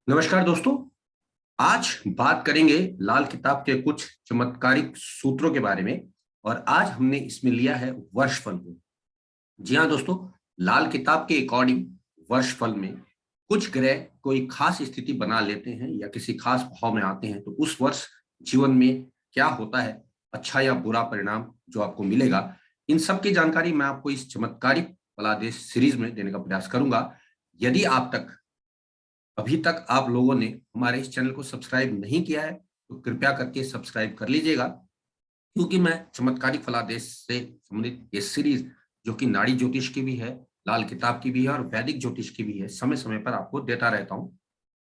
नमस्कार दोस्तों। आज बात करेंगे लाल किताब के कुछ चमत्कारिक सूत्रों के बारे में। और आज हमने इसमें लिया है वर्षफल को। जी हाँ दोस्तों, लाल किताब के अकॉर्डिंग वर्षफल में कुछ ग्रह कोई खास स्थिति बना लेते हैं या किसी खास भाव में आते हैं तो उस वर्ष जीवन में क्या होता है, अच्छा या बुरा परिणाम जो आपको मिलेगा, इन सब की जानकारी मैं आपको इस चमत्कारिक फलादेश सीरीज में देने का प्रयास करूंगा। यदि आप तक अभी तक आप लोगों ने हमारे इस चैनल को सब्सक्राइब नहीं किया है तो कृपया करके सब्सक्राइब कर लीजिएगा, क्योंकि मैं चमत्कारिक फलादेश से संबंधित ये सीरीज जो कि नाड़ी ज्योतिष की भी है, लाल किताब की भी है और वैदिक ज्योतिष की भी है, समय समय पर आपको देता रहता हूँ।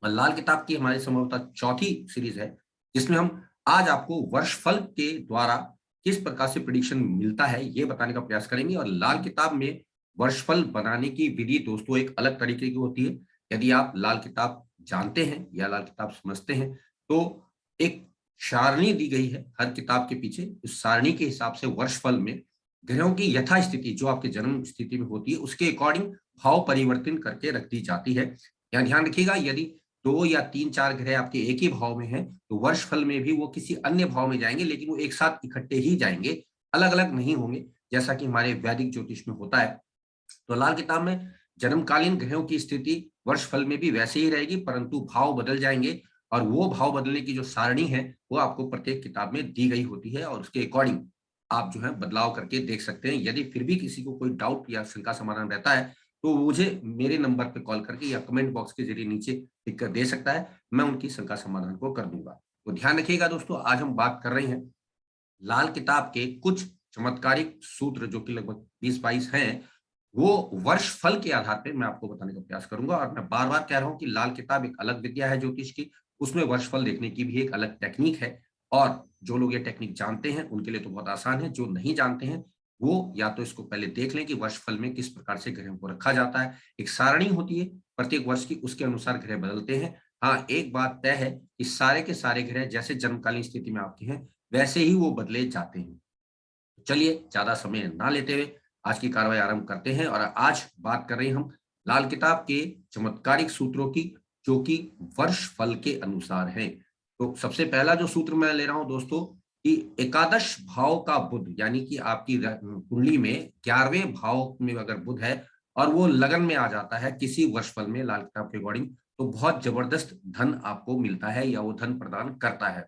और लाल किताब की हमारी संभवतः चौथी सीरीज है, जिसमें हम आज आपको वर्षफल के द्वारा किस प्रकार से प्रिडिक्शन मिलता है ये बताने का प्रयास करेंगे। और लाल किताब में वर्षफल बनाने की विधि दोस्तों एक अलग तरीके की होती है। यदि आप लाल किताब जानते हैं या लाल किताब समझते हैं तो एक सारणी दी गई है हर किताब के पीछे। उस सारणी के हिसाब से वर्षफल में ग्रहों की यथास्थिति जो आपके जन्म स्थिति में होती है उसके अकॉर्डिंग भाव परिवर्तन करके रख दी जाती है। यहाँ ध्यान रखिएगा, यदि दो या तीन चार ग्रह आपके एक ही भाव में हैं तो वर्षफल में भी वो किसी अन्य भाव में जाएंगे, लेकिन वो एक साथ इकट्ठे ही जाएंगे, अलग अलग नहीं होंगे, जैसा कि हमारे वैदिक ज्योतिष में होता है। तो लाल किताब में जन्मकालीन ग्रहों की स्थिति वर्षफल में भी वैसे ही रहेगी, परंतु भाव बदल जाएंगे। और वो भाव बदलने की जो सारणी है वो आपको प्रत्येक किताब में दी गई होती है और उसके अकॉर्डिंग आप जो है बदलाव करके देख सकते हैं। यदि फिर भी किसी को कोई डाउट या शंका समाधान रहता है तो मुझे मेरे नंबर पे कॉल करके या कमेंट बॉक्स के जरिए नीचे लिख कर दे सकता है, मैं उनकी शंका समाधान को कर दूंगा। तो ध्यान रखिएगा दोस्तों, आज हम बात कर रहे हैं लाल किताब के कुछ चमत्कारिक सूत्र जो कि लगभग 20-22 हैं। वो वर्ष फल के आधार पे मैं आपको बताने का प्रयास करूंगा। और मैं बार बार कह रहा हूं कि लाल किताब एक अलग विद्या है ज्योतिष की, उसमें वर्ष फल देखने की भी एक अलग टेक्निक है। और जो लोग ये टेक्निक जानते हैं उनके लिए तो बहुत आसान है, जो नहीं जानते हैं वो या तो इसको पहले देख लें कि वर्ष फल में किस प्रकार से ग्रहों को रखा जाता है। एक सारणी होती है प्रत्येक वर्ष की, उसके अनुसार ग्रह बदलते हैं। हाँ, एक बात तय है कि सारे के सारे ग्रह जैसे जन्मकालीन स्थिति में आपके हैं वैसे ही वो बदले जाते हैं। चलिए ज्यादा समय ना लेते हुए आज की कार्रवाई आरंभ करते हैं। और आज बात कर रहे हैं हम लाल किताब के चमत्कारिक सूत्रों की, जो कि वर्ष फल के अनुसार है। तो सबसे पहला जो सूत्र मैं ले रहा हूं दोस्तों कि एकादश भाव का बुध, यानी कि आपकी कुंडली में 11वें भाव में अगर बुध है और वो लगन में आ जाता है किसी वर्ष फल में लाल किताब के अकॉर्डिंग, तो बहुत जबरदस्त धन आपको मिलता है या वो धन प्रदान करता है।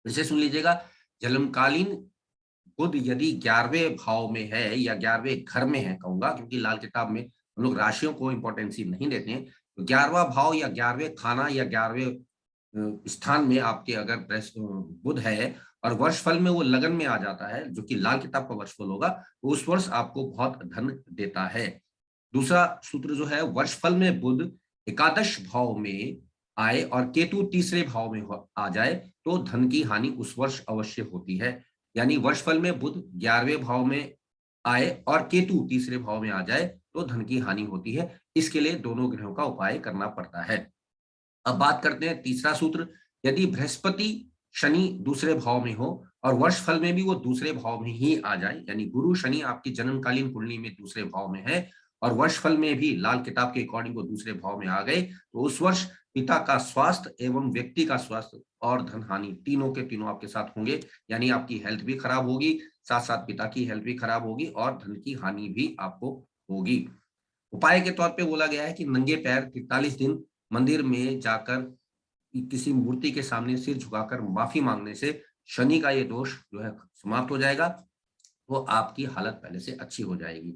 इसे सुन लीजिएगा, जन्मकालीन बुध यदि 11वें भाव में है या 11वें घर में है कहूंगा, क्योंकि लाल किताब में हम लोग राशियों को इंपॉर्टेंसी नहीं देते हैं। तो 11वां भाव या 11वें खाना या 11वें स्थान में आपके अगर बुध है और वर्षफल में वो लगन में आ जाता है जो कि लाल किताब का वर्षफल होगा, तो उस वर्ष आपको बहुत धन देता है। दूसरा सूत्र जो है, वर्षफल में बुध एकादश भाव में आए और केतु तीसरे भाव में आ जाए तो धन की हानि उस वर्ष अवश्य होती है। यानी वर्षफल में बुध 11वें भाव में आए और केतु तीसरे भाव में आ जाए तो धन की हानि होती है। इसके लिए दोनों ग्रहों का उपाय करना पड़ता है। अब बात करते हैं तीसरा सूत्र, यदि बृहस्पति शनि दूसरे भाव में हो और वर्ष फल में भी वो दूसरे भाव में ही आ जाए, यानी गुरु शनि आपकी जन्मकालीन कुंडली में दूसरे भाव में है और वर्ष फल में भी लाल किताब के अकॉर्डिंग वो दूसरे भाव में आ गए, तो उस वर्ष पिता का स्वास्थ्य एवं व्यक्ति का स्वास्थ्य और धन हानि तीनों के तीनों आपके साथ होंगे। यानी आपकी हेल्थ भी खराब होगी, साथ साथ पिता की हेल्थ भी खराब होगी और धन की हानि भी आपको होगी। उपाय के तौर पे बोला गया है कि नंगे पैर 43 दिन मंदिर में जाकर किसी मूर्ति के सामने सिर झुकाकर माफी मांगने से शनि का ये दोष जो है समाप्त हो जाएगा, वो आपकी हालत पहले से अच्छी हो जाएगी।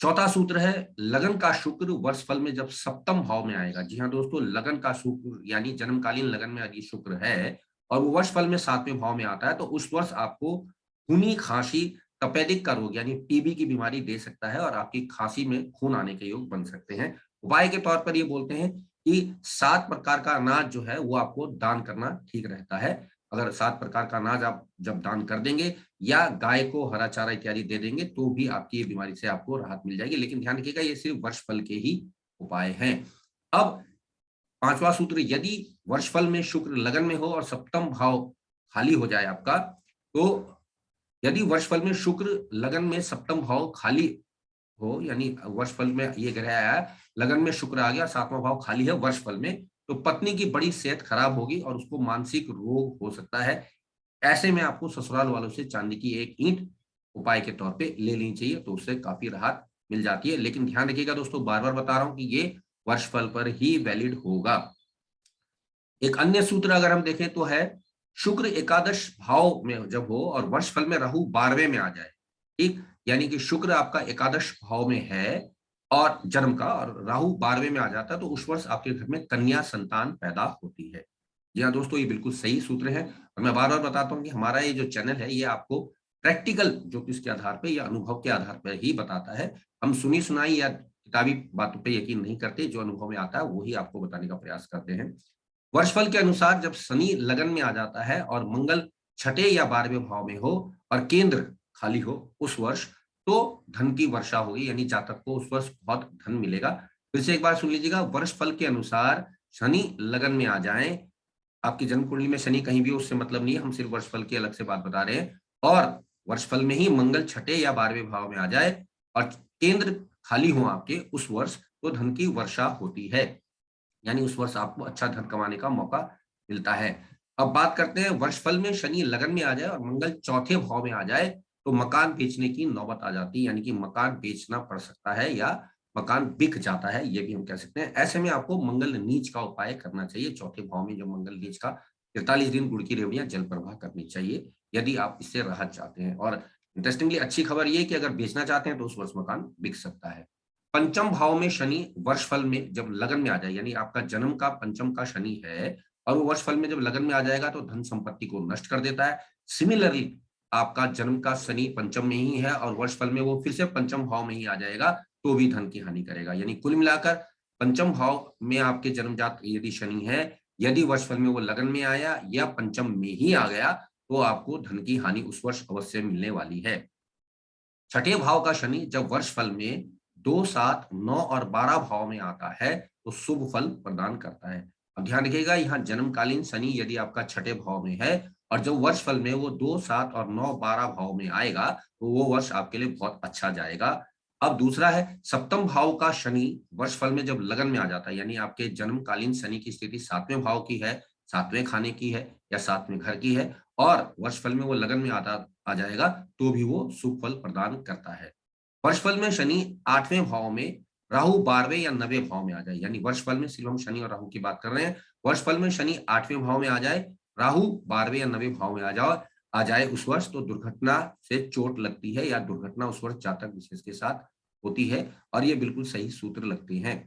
चौथा सूत्र है, लगन का शुक्र वर्ष फल में जब सप्तम भाव में आएगा। जी हाँ दोस्तों, लगन का शुक्र यानी जन्मकालीन लगन में यदि शुक्र है और वो वर्ष फल में 7वें भाव में आता है तो उस वर्ष आपको खूनी खांसी, तपेदिक का रोग यानी टीबी की बीमारी दे सकता है और आपकी खांसी में खून आने के योग बन सकते हैं। उपाय के तौर पर ये बोलते हैं कि 7 प्रकार का अनाज जो है वो आपको दान करना ठीक रहता है। अगर 7 प्रकार का अनाज आप जब दान कर देंगे या गाय को हरा चारा इत्यादि दे देंगे तो भी आपकी ये बीमारी से आपको राहत मिल जाएगी। लेकिन ध्यान रखिएगा ये सिर्फ वर्ष फल के ही उपाय हैं। अब पांचवा सूत्र, यदि वर्षफल में शुक्र लगन में हो और सप्तम भाव खाली हो जाए आपका, तो यदि वर्षफल में शुक्र लगन में सप्तम भाव खाली हो, यानी वर्षफल में ये ग्रह आया, लगन में शुक्र आ गया, 7वां भाव खाली है वर्षफल में, तो पत्नी की बड़ी सेहत खराब होगी और उसको मानसिक रोग हो सकता है। ऐसे में आपको ससुराल वालों से चांदी की एक ईंट उपाय के तौर पे ले लेनी चाहिए, तो उससे काफी राहत मिल जाती है। लेकिन ध्यान रखिएगा दोस्तों, बार बार बता रहा हूं कि ये वर्षफल पर ही वैलिड होगा। एक अन्य सूत्र अगर हम देखें तो है, शुक्र एकादश भाव में जब हो और वर्षफल में राहु 12वें में आ जाए, ठीक, यानी कि शुक्र आपका एकादश भाव में है और जन्म का, और राहु 12वें में आ जाता है, तो उस वर्ष आपके घर में कन्या संतान पैदा होती है। जी हाँ दोस्तों, ये बिल्कुल सही सूत्र है। और मैं बार बार बताता हूँ कि हमारा ये जो चैनल है ये आपको प्रैक्टिकल ज्योतिष के आधार पर या अनुभव के आधार पर ही बताता है। हम सुनी सुनाई या किताबी बातों पर यकीन नहीं करते, जो अनुभव में आता है वही आपको बताने का प्रयास करते हैं। वर्षफल के अनुसार जब शनि लगन में आ जाता है और मंगल छठे या 12वें भाव में हो और केंद्र खाली हो उस वर्ष, तो धन की वर्षा होगी, यानी जातक को उस वर्ष बहुत धन मिलेगा। फिर से एक बार सुन लीजिएगा, वर्षफल के अनुसार शनि लगन में आ जाए, आपकी जन्म कुंडली में शनि कहीं भी हो उससे मतलब नहीं है, हम सिर्फ वर्षफल की अलग से बात बता रहे हैं। और वर्षफल में ही मंगल छठे या 12वें भाव में आ जाए और केंद्र खाली हो आपके उस वर्ष, तो धन की वर्षा होती है, यानी उस वर्ष आपको अच्छा धन कमाने का मौका मिलता है। अब बात करते हैं, वर्षफल में शनि लगन में आ जाए और मंगल चौथे भाव में आ जाए, तो मकान बेचने की नौबत आ जाती है, यानी कि मकान बेचना पड़ सकता है या मकान बिक जाता है, ये भी हम कह सकते हैं। ऐसे में आपको मंगल नीच का उपाय करना चाहिए। चौथे भाव में जो मंगल नीच का 43 दिन गुड़ की रेवड़ियां जल प्रवाह करनी चाहिए, यदि आप इससे राहत चाहते हैं। और इंटरेस्टिंगली अच्छी खबर ये कि अगर बेचना चाहते हैं तो उस वर्ष मकान बिक सकता है। पंचम भाव में शनि वर्षफल में जब लगन में आ जाए, यानी आपका जन्म का पंचम का शनि है और वो वर्षफल में जब लगन में आ जाएगा तो धन संपत्ति को नष्ट कर देता है। सिमिलरली आपका जन्म का शनि पंचम में ही है और वर्षफल में वो फिर से पंचम भाव में ही आ जाएगा, तो भी धन की हानि करेगा। यानी कुल मिलाकर पंचम भाव में आपके जन्मजात यदि शनि है, यदि वर्षफल में वो लगन में आया या पंचम में ही आ गया, तो आपको धन की हानि उस वर्ष अवश्य मिलने वाली है। छठे भाव का शनि जब वर्षफल में 2, 7, 9 और 12 भाव में आता है, तो शुभ फल प्रदान करता है। अब ध्यान रखिएगा, यहाँ जन्मकालीन शनि यदि आपका छठे भाव में है और जब वर्षफल में वो 2, 7 और 9, 12 भाव में आएगा, तो वो वर्ष आपके लिए बहुत अच्छा जाएगा। अब दूसरा है, सप्तम भाव का शनि वर्षफल में जब लगन में आ जाता है, यानी आपके जन्मकालीन शनि की स्थिति 7वें भाव की है, 7वें खाने की है या 7वें घर की है और वर्षफल में वो लगन में आ जाएगा, तो भी वो शुभ फल प्रदान करता है। वर्षफल में शनि 8वें भाव में, राहु 12वें या 9वें भाव में आ जाए, यानी वर्षफल में सिर्फ हम शनि और राहु की बात कर रहे हैं। वर्षफल में शनि 8वें भाव में आ जाए, राहु 12वें या 9वें भाव में आ जाए उस वर्ष, तो दुर्घटना से चोट लगती है या दुर्घटना उस वर्ष जातक विशेष के साथ होती है, और ये बिल्कुल सही सूत्र लगते हैं।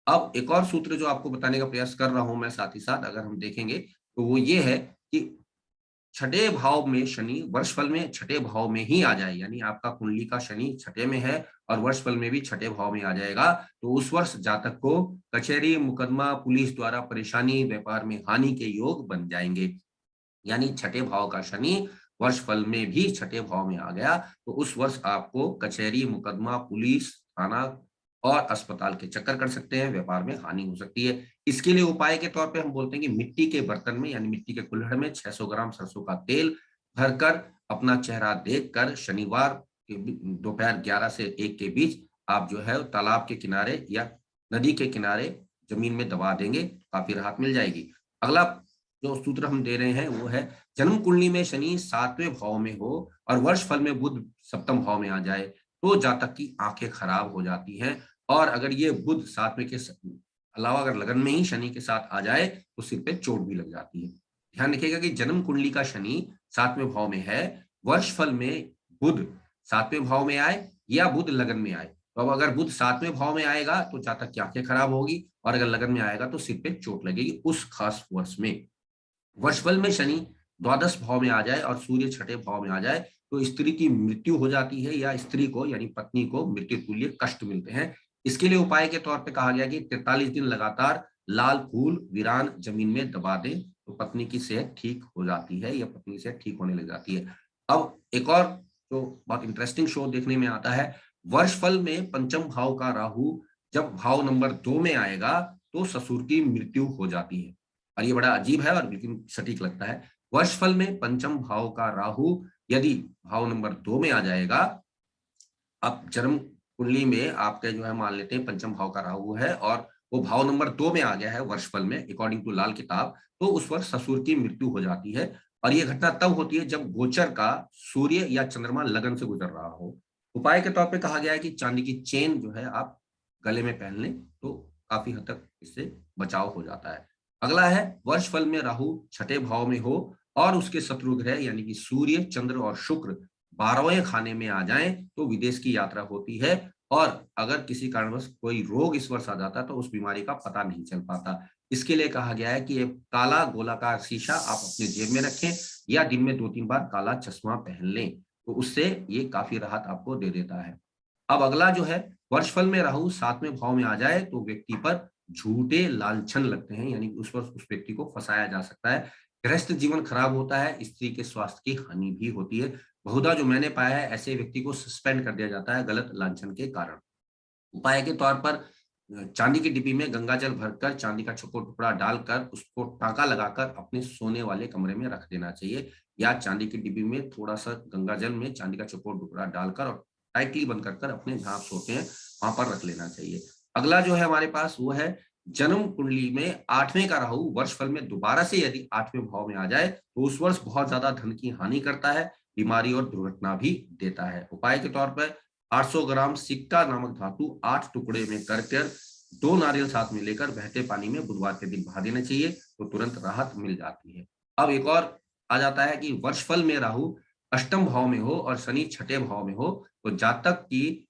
अब एक और सूत्र जो आपको बताने का प्रयास कर रहा हूं मैं साथ ही साथ, अगर हम देखेंगे तो वो ये है कि छठे भाव में शनि वर्षफल में छठे भाव में ही आ जाए, यानी आपका कुंडली का शनि छठे में है और वर्षफल में भी छठे भाव में आ जाएगा, तो उस वर्ष जातक को कचहरी, मुकदमा, पुलिस द्वारा परेशानी, व्यापार में हानि के योग बन जाएंगे। यानी छठे भाव का शनि वर्षफल में भी छठे भाव में आ गया, तो उस वर्ष आपको कचहरी, मुकदमा, पुलिस, थाना और अस्पताल के चक्कर कर सकते हैं, व्यापार में हानि हो सकती है। इसके लिए उपाय के तौर पे हम बोलते हैं कि मिट्टी के बर्तन में यानी मिट्टी के कुल्हड़ में 600 ग्राम सरसों का तेल भरकर अपना चेहरा देखकर शनिवार के दोपहर 11 से 1 के बीच आप जो है तालाब के किनारे या नदी के किनारे जमीन में दबा देंगे, काफी राहत मिल जाएगी। अगला जो सूत्र हम दे रहे हैं वो है, जन्म कुंडली में शनि 7वें भाव में हो और वर्षफल में बुध सप्तम भाव में आ जाए, तो जातक की आंखें खराब हो जाती हैं। और अगर ये बुध 7वें के अलावा अगर लगन में ही शनि के साथ आ जाए, तो सिर पे चोट भी लग जाती है। ध्यान रखिएगा कि जन्म कुंडली का शनि 7वें भाव में है, वर्षफल में बुध 7वें भाव में आए या बुध लगन में आए, तो अब अगर बुध 7वें भाव में आएगा तो जातक की आंखें खराब होगी, और अगर लगन में आएगा तो सिर पे चोट लगेगी उस खास वर्ष में। वर्षफल में शनि द्वादश भाव में आ जाए और सूर्य छठे भाव में आ जाए, तो स्त्री की मृत्यु हो जाती है या स्त्री को यानी पत्नी को मृत्यु तुल्य कष्ट मिलते हैं। इसके लिए उपाय के तौर पे कहा गया कि 43 दिन लगातार लाल फूल वीरान जमीन में दबा दें, तो पत्नी की सेहत ठीक हो जाती है या पत्नी की सेहत ठीक होने लग जाती है। अब एक और जो बहुत इंटरेस्टिंग शो देखने में आता है, वर्षफल में पंचम भाव का राहु जब भाव नंबर 2 में आएगा, तो ससुर की मृत्यु हो जाती है। और ये बड़ा अजीब है और बिल्कुल सटीक लगता है। वर्षफल में पंचम भाव का राहु यदि भाव नंबर 2 में आ जाएगा, अब जन्म कुंडली में आपके जो है मान लेते हैं पंचम भाव का राहु है और वो भाव नंबर 2 में आ गया है वर्षफल में अकॉर्डिंग टू लाल किताब, तो उस वर्ष ससुर की मृत्यु हो जाती है। और ये घटना तब होती है जब गोचर का सूर्य या चंद्रमा लगन से गुजर रहा हो। उपाय के तौर पे कहा गया है कि चांदी की चेन जो है आप गले में पहन लें, तो काफी हद तक इससे बचाव हो जाता है। अगला है वर्षफल में राहु छठे भाव में हो और उसके शत्रु ग्रह यानी कि सूर्य, चंद्र और शुक्र 12वें खाने में आ जाएं, तो विदेश की यात्रा होती है। और अगर किसी कारणवश कोई रोग इस वर्ष आ जाता है तो उस बीमारी का पता नहीं चल पाता। इसके लिए कहा गया है कि एक काला गोलाकार शीशा आप अपने जेब में रखें या दिन में 2-3 बार काला चश्मा पहन लें, तो उससे ये काफी राहत आपको दे देता है। अब अगला जो है, वर्षफल में राहु 7वें भाव में आ जाए तो व्यक्ति पर झूठे लालछन लगते हैं, यानी उस वर्ष उस व्यक्ति को फंसाया जा सकता है। गृहस्थ जीवन खराब होता है, स्त्री के स्वास्थ्य की हानि भी होती है। बहुधा जो मैंने पाया है, ऐसे व्यक्ति को सस्पेंड कर दिया जाता है गलत लांछन के कारण। उपाय के तौर पर चांदी की डिब्बी में गंगा जल भरकर चांदी का छोटा टुकड़ा डालकर उसको टाँका लगाकर अपने सोने वाले कमरे में रख देना चाहिए, या चांदी की डिब्बी में थोड़ा-सा गंगा जल में चांदी का चौकोर टुकड़ा डालकर और टाइटली बंद कर कर अपने जहाँ आप सोते हैं, वहाँ पर रख लेना चाहिए। अगला जो है हमारे पास वो है जन्म कुंडली में 8वें का राहु वर्षफल में दोबारा से यदि 8वें भाव में आ जाए, तो उस वर्ष बहुत ज़्यादा धन की हानि करता है, बीमारी और दुर्घटना भी देता है। उपाय के तौर पर 800 ग्राम सिक्का नामक धातु 8 टुकड़े में कर 2 नारियल साथ में लेकर बहते पानी में बुधवार के दिन बहा देना चाहिए, तो तुरंत राहत मिल जाती है। अब एक और आ जाता है कि वर्षफल में राहु अष्टम भाव में हो और शनि छठे भाव में हो, तो जातक की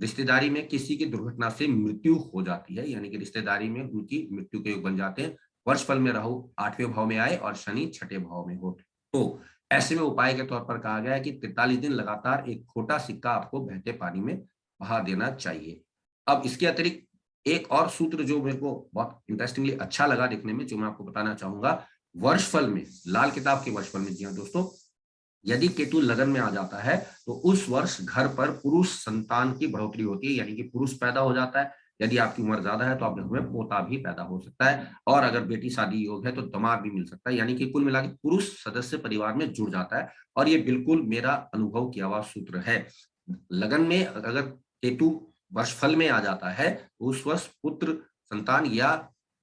रिश्तेदारी में किसी की दुर्घटना से मृत्यु हो जाती है, यानी कि रिश्तेदारी में उनकी मृत्यु के योग बन जाते हैं। वर्षफल में राहु 8वें भाव में आए और शनि छठे भाव में हो, तो ऐसे में उपाय के तौर पर कहा गया है कि 43 दिन लगातार एक खोटा सिक्का आपको बहते पानी में बहा देना चाहिए। अब इसके अतिरिक्त एक और सूत्र जो मेरे को बहुत इंटरेस्टिंगली अच्छा लगा देखने में, जो मैं आपको बताना चाहूंगा, वर्षफल में, लाल किताब के वर्षफल में, जी हाँ दोस्तों, यदि केतु लगन में आ जाता है तो उस वर्ष घर पर पुरुष संतान की बढ़ोतरी होती है, यानी कि पुरुष पैदा हो जाता है। यदि आपकी उम्र ज्यादा है तो आपके घर में पोता भी पैदा हो सकता है, और अगर बेटी शादी योग है तो दामाद भी मिल सकता है, यानी कि कुल मिला के पुरुष सदस्य परिवार में जुड़ जाता है। और ये बिल्कुल मेरा अनुभव किया हुआ सूत्र है। लगन में अगर केतु वर्षफल में आ जाता है तो उस वर्ष पुत्र, संतान या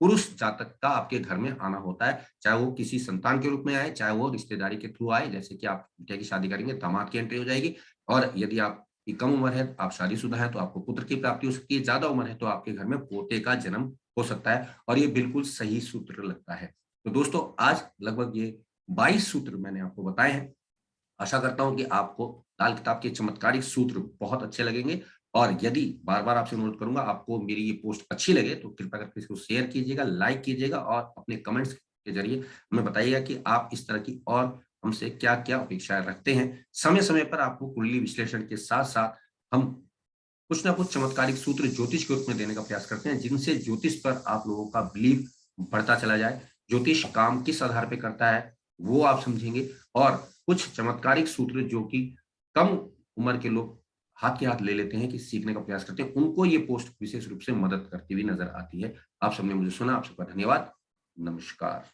पुरुष जातक का आपके घर में आना होता है, चाहे वो किसी संतान के रूप में आए, चाहे वो रिश्तेदारी के थ्रू आए, जैसे कि आप बिटिया की शादी करेंगे, दामाद की एंट्री हो जाएगी। और यदि आपकी कम उम्र है, आप शादीशुदा हैं, तो आपको पुत्र की प्राप्ति हो सकती है, ज्यादा उम्र है तो आपके घर में पोते का जन्म हो सकता है, और ये बिल्कुल सही सूत्र लगता है। तो दोस्तों, आज लगभग ये 22 सूत्र मैंने आपको बताए हैं। आशा करता हूँ कि आपको लाल किताब के चमत्कारिक सूत्र बहुत अच्छे लगेंगे, और यदि बार-बार आपसे अनुरोध करूँगा, आपको मेरी ये पोस्ट अच्छी लगे तो कृपया करके इसको शेयर कीजिएगा, लाइक कीजिएगा और अपने कमेंट्स के ज़रिए हमें बताइएगा कि आप इस तरह की और हमसे क्या-क्या अपेक्षाएँ रखते हैं। समय-समय पर आपको कुंडली विश्लेषण के साथ-साथ हम कुछ ना कुछ चमत्कारिक सूत्र ज्योतिष के रूप में देने का प्रयास करते हैं, जिनसे ज्योतिष पर आप लोगों का बिलीव बढ़ता चला जाए। ज्योतिष काम किस आधार पे करता है, वो आप समझेंगे, और कुछ चमत्कारिक सूत्र जो कि कम उम्र के लोग हाथ के हाथ ले लेते हैं, कि सीखने का प्रयास करते हैं, उनको ये पोस्ट विशेष रूप से मदद करती हुई नज़र आती है। आप सबने मुझे सुना, आप सबका धन्यवाद। नमस्कार।